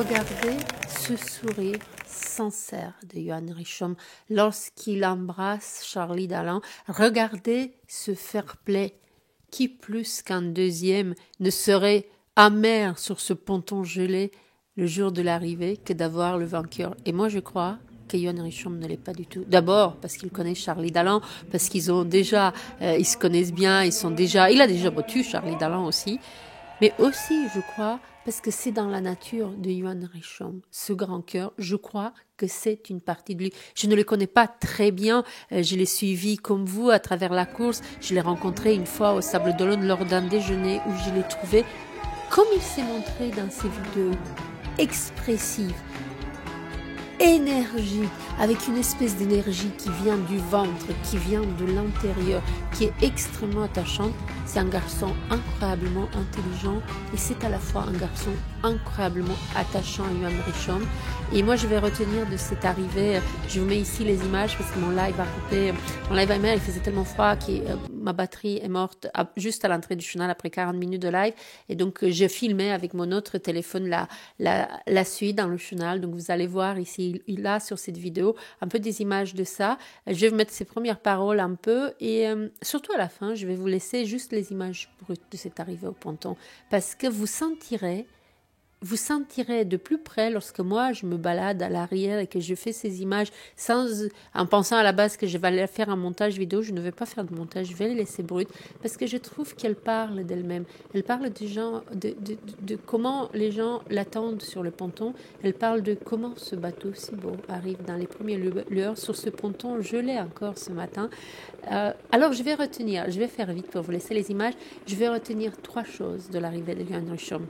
regardez ce sourire sincère de Johan Richomme lorsqu'il embrasse Charlie Dalin. Regardez ce fair play. Qui plus qu'un deuxième ne serait amer sur ce ponton gelé le jour de l'arrivée que d'avoir le vainqueur. Et moi je crois que Johan Richomme ne l'est pas du tout. D'abord parce qu'il connaît Charlie Dalin, parce qu'ils ont déjà, ils se connaissent bien, il a déjà battu Charlie Dalin aussi. Mais aussi, je crois, parce que c'est dans la nature de Johan Richomme, ce grand cœur, je crois que c'est une partie de lui. Je ne le connais pas très bien, je l'ai suivi comme vous à travers la course, je l'ai rencontré une fois au Sable d'Olonne lors d'un déjeuner où je l'ai trouvé, comme il s'est montré dans ses vidéos, expressif, énergique, avec une espèce d'énergie qui vient du ventre, qui vient de l'intérieur, qui est extrêmement attachante. C'est un garçon incroyablement intelligent et c'est à la fois un garçon incroyablement attachant à Johan Richomme. Et moi, je vais retenir de cette arrivée, je vous mets ici les images parce que mon live a coupé, mon live il faisait tellement froid que ma batterie est morte juste à l'entrée du chenal après 40 minutes de live. Et donc, je filmais avec mon autre téléphone la suite dans le chenal. Donc, vous allez voir ici, là, sur cette vidéo, un peu des images de ça. Je vais vous mettre ses premières paroles un peu et surtout à la fin, je vais vous laisser juste les images brutes de cette arrivée au ponton parce que vous sentirez de plus près lorsque moi je me balade à l'arrière et que je fais ces images en pensant à la base que je vais aller faire un montage vidéo. Je ne vais pas faire de montage, je vais les laisser brutes parce que je trouve qu'elle parle d'elle-même. Elle parle des gens, de comment les gens l'attendent sur le ponton. Elle parle de comment ce bateau si beau arrive dans les premières lueurs sur ce ponton gelé encore ce matin. Alors je vais faire vite pour vous laisser les images. Je vais retenir 3 choses de l'arrivée de Johan Richomme.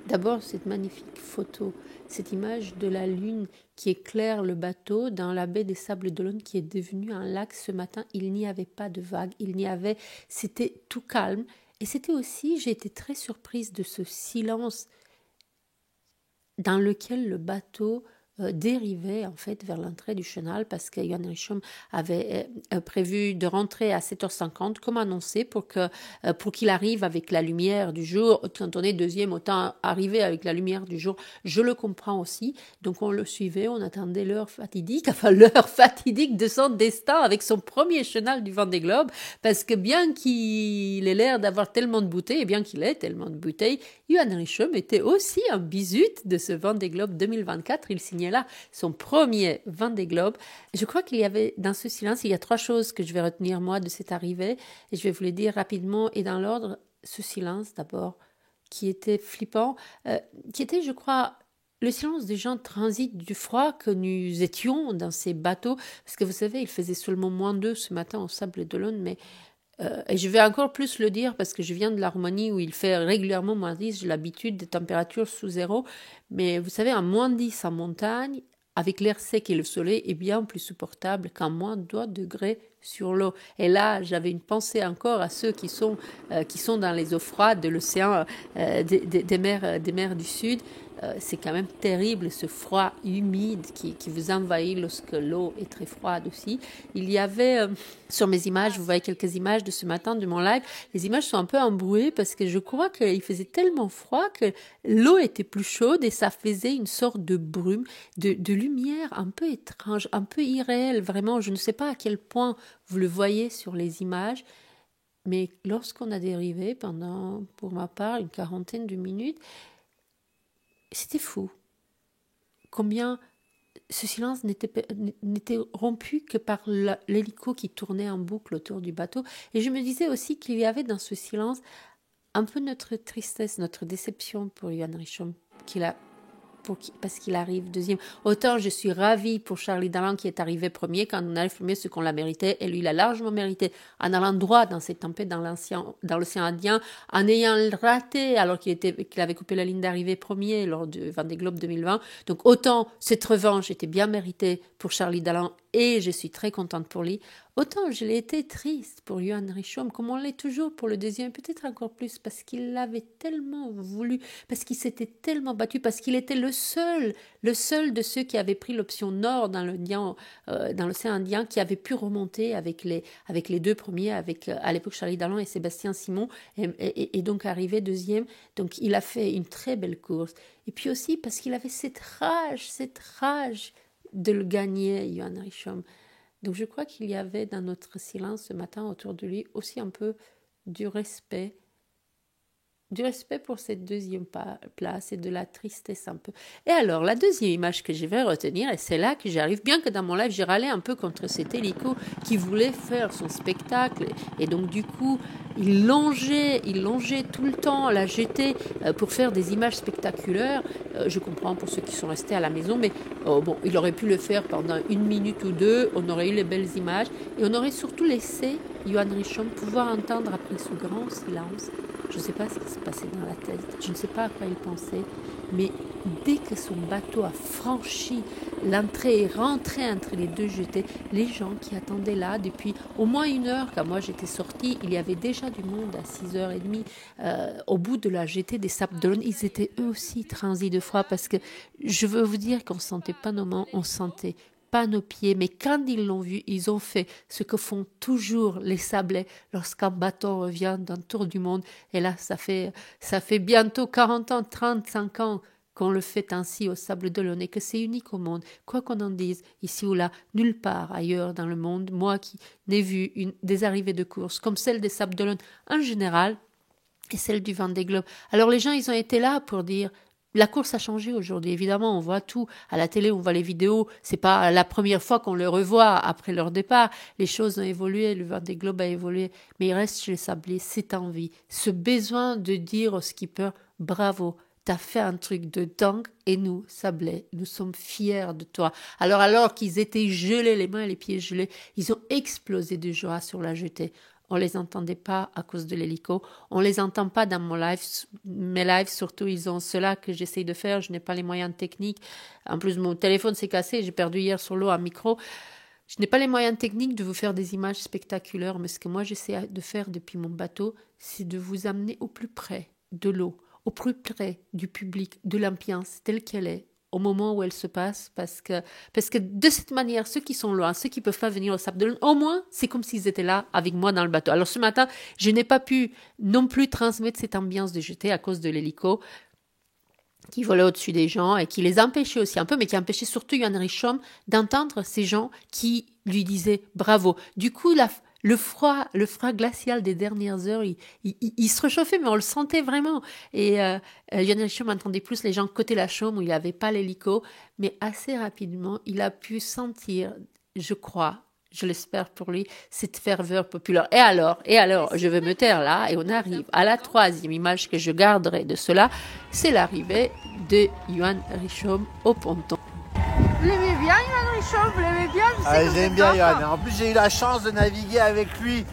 D'abord, cette magnifique photo, cette image de la lune qui éclaire le bateau dans la baie des Sables d'Olonne qui est devenue un lac ce matin. Il n'y avait pas de vagues, c'était tout calme. Et c'était aussi, j'ai été très surprise de ce silence dans lequel le bateau dérivait en fait vers l'entrée du chenal parce que Johan Richomme avait prévu de rentrer à 7h50 comme annoncé pour qu'il arrive avec la lumière du jour. Quand on est deuxième, autant arriver avec la lumière du jour, je le comprends aussi. Donc on le suivait, on attendait l'heure fatidique de son destin avec son premier chenal du Vendée Globe parce que bien qu'il ait l'air d'avoir tellement de bouteilles et bien qu'il ait tellement de bouteilles, Johan Richomme était aussi un bisute de ce Vendée Globe 2024. Il signait là son premier Vendée Globe. Je crois qu'il y avait dans ce silence, il y a 3 choses que je vais retenir moi de cette arrivée et je vais vous les dire rapidement et dans l'ordre. Ce silence d'abord qui était flippant, qui était je crois le silence des gens transitent du froid que nous étions dans ces bateaux parce que vous savez il faisait seulement -2 ce matin au Sable d'Olonne mais et je vais encore plus le dire parce que je viens de la Roumanie où il fait régulièrement -10, j'ai l'habitude des températures sous 0, mais vous savez, un -10 en montagne, avec l'air sec et le soleil, est bien plus supportable qu'un -2 degrés sur l'eau. Et là, j'avais une pensée encore à ceux qui sont dans les eaux froides de l'océan, des mers du Sud. C'est quand même terrible ce froid humide qui vous envahit lorsque l'eau est très froide aussi. Il y avait sur mes images, vous voyez quelques images de ce matin de mon live, les images sont un peu embrouillées parce que je crois qu'il faisait tellement froid que l'eau était plus chaude et ça faisait une sorte de brume, de lumière un peu étrange, un peu irréelle, vraiment. Je ne sais pas à quel point vous le voyez sur les images, mais lorsqu'on a dérivé pendant, pour ma part, une 40aine de minutes, c'était fou. Combien ce silence n'était rompu que par l'hélico qui tournait en boucle autour du bateau. Et je me disais aussi qu'il y avait dans ce silence un peu notre tristesse, notre déception pour Johan Richomme, parce qu'il arrive deuxième. Autant je suis ravie pour Charlie Dalin qui est arrivé premier quand on arrive premier, ce qu'on l'a mérité, et lui il a largement mérité en allant droit dans cette tempête dans l'océan Indien, en ayant raté alors qu'il avait coupé la ligne d'arrivée premier lors du Vendée Globe 2020. Donc autant cette revanche était bien méritée pour Charlie Dalin et je suis très contente pour lui. Autant je l'ai été triste pour Johan Richomme, comme on l'est toujours pour le deuxième, peut-être encore plus, parce qu'il l'avait tellement voulu, parce qu'il s'était tellement battu, parce qu'il était le seul de ceux qui avaient pris l'option nord dans l'océan Indien, qui avait pu remonter avec les deux premiers, avec à l'époque Charlie Dalton et Sébastien Simon, et donc arrivé deuxième. Donc il a fait une très belle course. Et puis aussi parce qu'il avait cette rage de le gagner, Johan Richomme. Donc je crois qu'il y avait dans notre silence ce matin autour de lui aussi un peu du respect pour cette deuxième place et de la tristesse un peu. Et alors, la deuxième image que je vais retenir, et c'est là que j'arrive, bien que dans mon live, j'ai râlé un peu contre cet hélico qui voulait faire son spectacle, et donc du coup, il longeait tout le temps la jetée pour faire des images spectaculaires. Je comprends pour ceux qui sont restés à la maison, mais il aurait pu le faire pendant 1 minute ou 2, on aurait eu les belles images, et on aurait surtout laissé Johan Richomme pouvoir entendre après ce grand silence. Je ne sais pas ce qui se passait dans la tête, je ne sais pas à quoi il pensait, mais dès que son bateau a franchi l'entrée et rentré entre les deux jetées, les gens qui attendaient là depuis au moins 1 heure, quand moi j'étais sortie, il y avait déjà du monde à 6h30 au bout de la jetée des Sables d'Olonne. Ils étaient eux aussi transis de froid, parce que je veux vous dire qu'on ne sentait pas nos mains, on sentait pas nos pieds, mais quand ils l'ont vu, ils ont fait ce que font toujours les sablés lorsqu'un bateau revient d'un tour du monde. Et là, ça fait bientôt 40 ans, 35 ans qu'on le fait ainsi au Sable d'Olonne, et que c'est unique au monde. Quoi qu'on en dise, ici ou là, nulle part ailleurs dans le monde, moi qui n'ai vu des arrivées de course comme celle des Sables d'Olonne en général, et celle du Vendée Globe. Alors les gens, ils ont été là pour dire... La course a changé aujourd'hui, évidemment, on voit tout. À la télé, on voit les vidéos. C'est pas la première fois qu'on les revoit après leur départ. Les choses ont évolué, le Vendée Globe a évolué. Mais il reste chez les sabliers cette envie, ce besoin de dire au skipper, bravo, t'as fait un truc de dingue, et nous, sablés, nous sommes fiers de toi. Alors qu'ils étaient gelés, les mains et les pieds gelés, ils ont explosé de joie sur la jetée. On les entendait pas à cause de l'hélico. On les entend pas dans mon live. Mes lives, surtout, ils ont cela que j'essaye de faire. Je n'ai pas les moyens techniques. En plus, mon téléphone s'est cassé. J'ai perdu hier sur l'eau un micro. Je n'ai pas les moyens techniques de vous faire des images spectaculaires, mais ce que moi j'essaie de faire depuis mon bateau, c'est de vous amener au plus près de l'eau, au plus près du public, de l'ambiance telle qu'elle est, au moment où elle se passe, parce que de cette manière, ceux qui sont loin, ceux qui ne peuvent pas venir au Sable d'Olonne, au moins, c'est comme s'ils étaient là avec moi dans le bateau. Alors ce matin, je n'ai pas pu non plus transmettre cette ambiance de jetée à cause de l'hélico qui volait au-dessus des gens et qui les empêchait aussi un peu, mais qui empêchait surtout Johan Richomme d'entendre ces gens qui lui disaient bravo. Du coup, le froid glacial des dernières heures, il se réchauffait, mais on le sentait vraiment. Et Johan Richomme entendait plus les gens côté la Chaume, où il n'avait pas l'hélico, mais assez rapidement, il a pu sentir, je crois, je l'espère pour lui, cette ferveur populaire. Et alors, je vais me taire là, et on arrive à la 3e image que je garderai de cela, c'est l'arrivée de Johan Richomme au ponton. Vous l'aimez bien, Johan Richomme? Vous l'aimez bien? J'aime bien Johan. En plus, j'ai eu la chance de naviguer avec lui,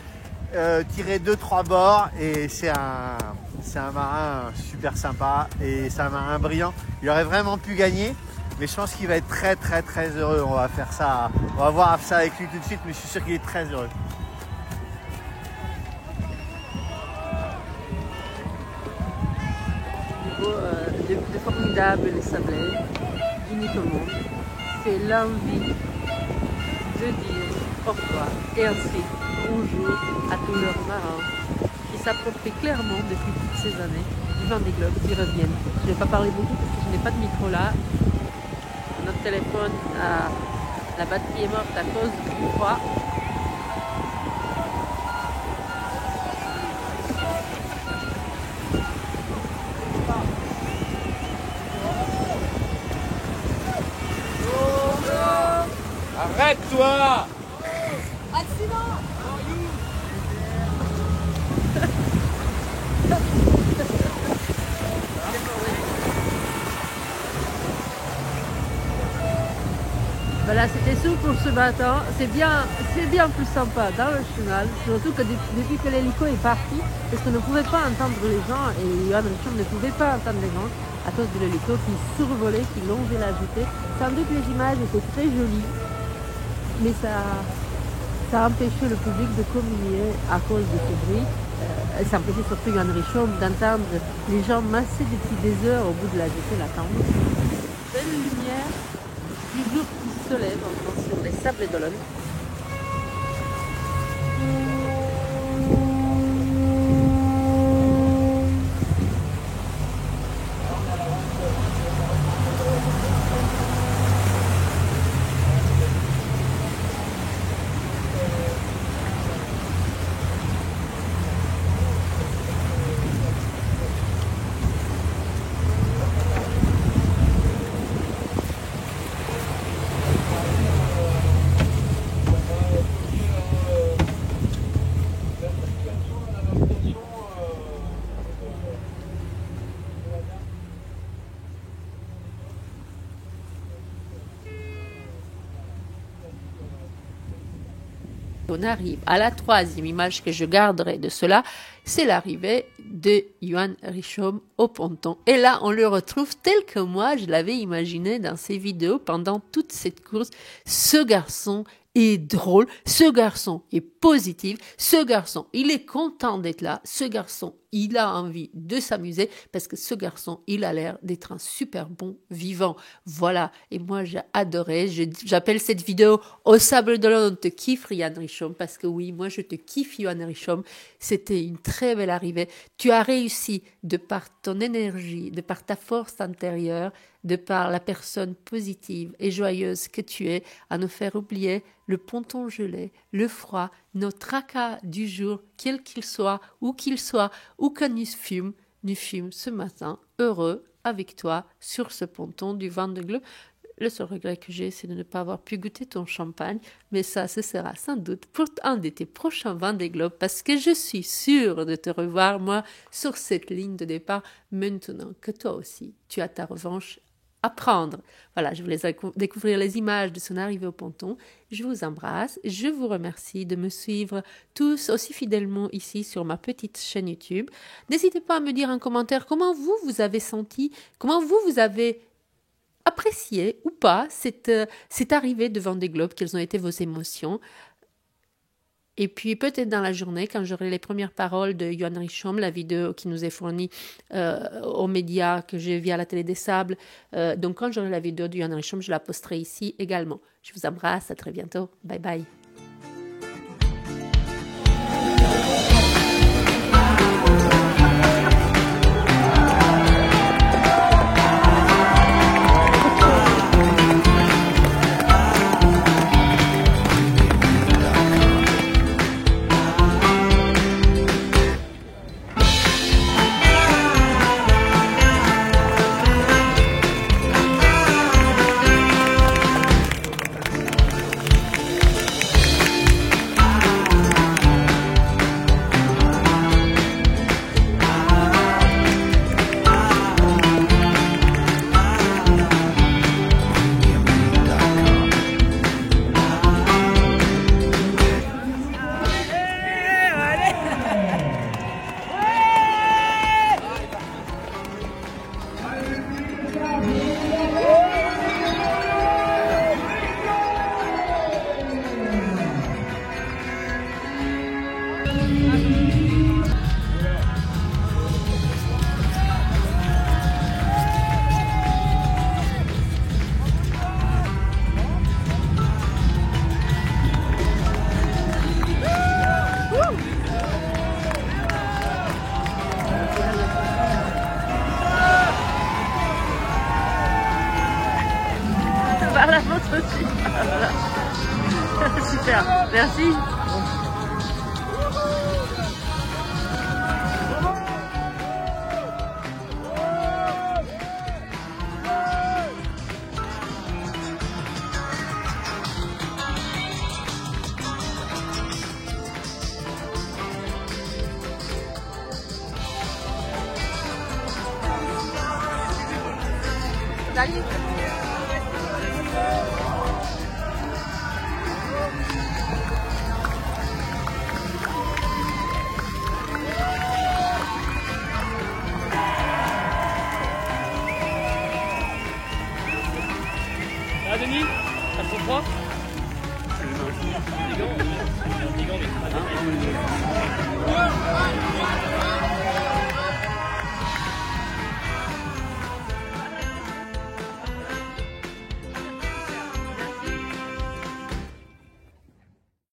tirer 2-3 bords, et c'est un marin super sympa, et c'est un marin brillant. Il aurait vraiment pu gagner, mais je pense qu'il va être très très très heureux. On va faire ça, on va voir ça avec lui tout de suite, mais je suis sûr qu'il est très heureux. De formidables les sablés, uniques au monde. C'est l'envie de dire au revoir et ainsi bonjour à tous leurs marins qui s'approprient clairement depuis toutes ces années du Vendée Globe, qui reviennent. Je ne vais pas parler beaucoup parce que je n'ai pas de micro là. Notre téléphone a la batterie est morte à cause du froid. Arrête-toi! Accident! Voilà, c'était tout pour ce matin. C'est bien plus sympa dans le chenal, surtout que depuis que l'hélico est parti, parce qu'on ne pouvait pas entendre les gens, et Johan Richomme ne pouvait pas entendre les gens à cause de l'hélico qui survolait, qui longeait la jetée. Sans doute les images étaient très jolies, mais ça a empêché le public de communier à cause de ce bruit. Ça empêchait surtout Yoann Richomme d'entendre les gens masser depuis des heures au bout de la jetée l'attendre. Belle lumière du jour qui se lève encore sur les sables d'Olonne. On arrive à la troisième image que je garderai de cela, c'est l'arrivée de Yoann Richomme au ponton. Et là, on le retrouve tel que moi, je l'avais imaginé dans ses vidéos pendant toute cette course. Ce garçon est drôle, ce garçon est positif, ce garçon, il est content d'être là, ce garçon, il a envie de s'amuser parce que ce garçon, il a l'air d'être un super bon vivant. Voilà, et moi j'ai adoré, j'appelle cette vidéo Au sable d'Olonne, on te kiffe Yoann Richomme, parce que oui, moi je te kiffe Yoann Richomme, c'était une très belle arrivée. Tu as réussi de par ton énergie, de par ta force intérieure, de par la personne positive et joyeuse que tu es, à nous faire oublier le ponton gelé, le froid, nos tracas du jour, quel qu'il soit, où que nous fûmes ce matin, heureux avec toi sur ce ponton du Vendée-Globe. Le seul regret que j'ai, c'est de ne pas avoir pu goûter ton champagne, mais ça, ce sera sans doute pour un de tes prochains Vendée-Globe, parce que je suis sûre de te revoir, moi, sur cette ligne de départ, maintenant que toi aussi, tu as ta revanche à prendre. Voilà, je voulais découvrir les images de son arrivée au ponton. Je vous embrasse, je vous remercie de me suivre tous aussi fidèlement ici sur ma petite chaîne YouTube. N'hésitez pas à me dire en commentaire comment vous avez senti, comment vous avez apprécié ou pas cette arrivée de Vendée-Globe, quelles ont été vos émotions. Et puis peut-être dans la journée, quand j'aurai les premières paroles de Yoann Richomme, la vidéo qui nous est fournie aux médias que j'ai via la Télé des Sables, donc quand j'aurai la vidéo de Yoann Richomme, je la posterai ici également. Je vous embrasse, à très bientôt, bye bye. Par la montre aussi. Super, merci. Salut. Ah Denis, ça te prend? Hein